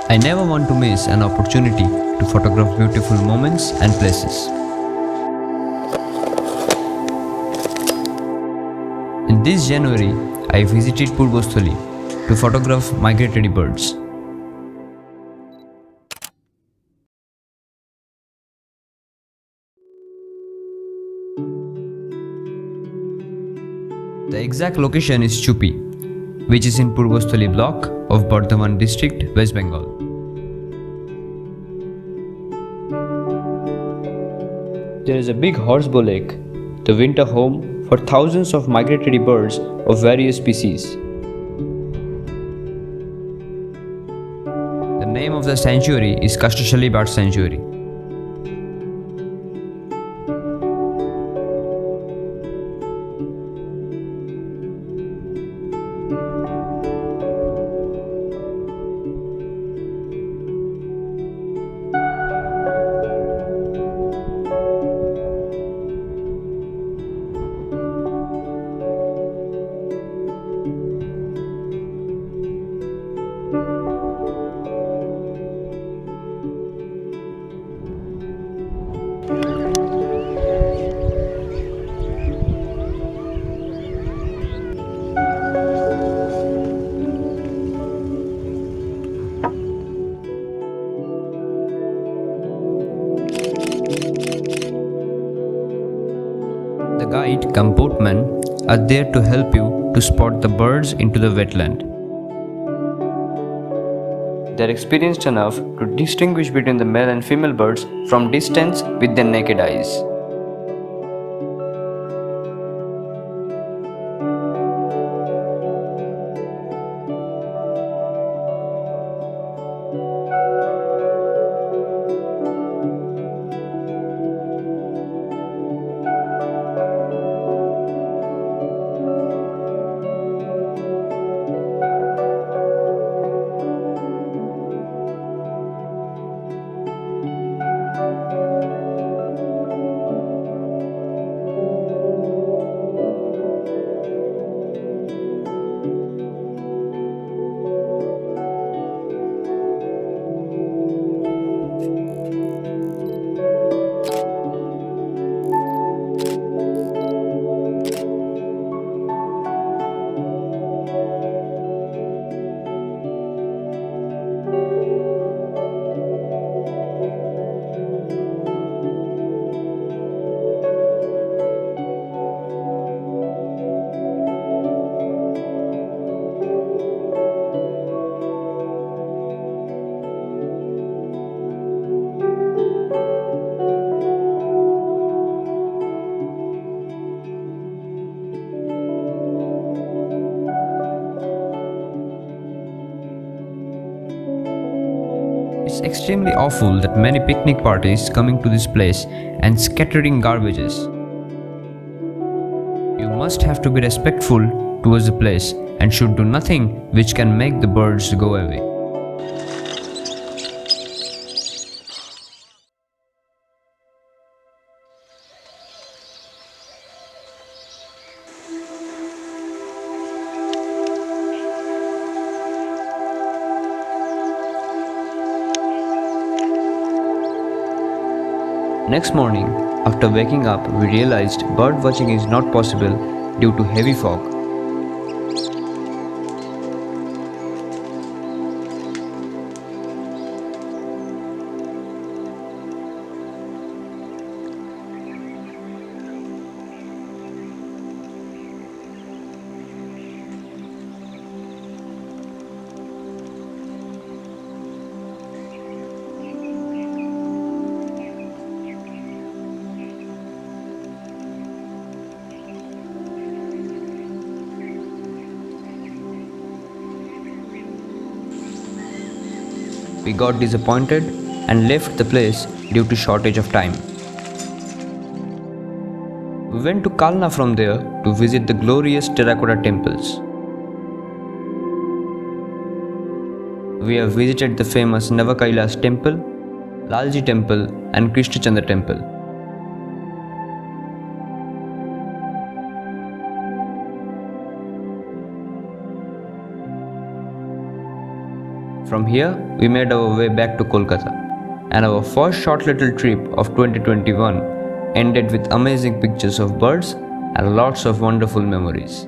I never want to miss an opportunity to photograph beautiful moments and places. In this January, I visited Purbasthali to photograph migratory birds. The exact location is Chupi, which is in Purbasthali block of Bardhaman district, West Bengal. There is a big horsebow lake, the winter home for thousands of migratory birds of various species. The name of the sanctuary is Kasthasali Bird Sanctuary. The guide cum boatman are there to help you to spot the birds into the wetland. They are experienced enough to distinguish between the male and female birds from distance with their naked eyes. It's extremely awful that many picnic parties coming to this place and scattering garbages. You must have to be respectful towards the place and should do nothing which can make the birds go away. Next morning, after waking up, we realized bird watching is not possible due to heavy fog. We got disappointed and left the place due to shortage of time. We went to Kalna from there to visit the glorious terracotta temples. We have visited the famous Navakailas temple, Lalji temple and Krishna Chandra temple. From here, we made our way back to Kolkata, and our first short little trip of 2021 ended with amazing pictures of birds and lots of wonderful memories.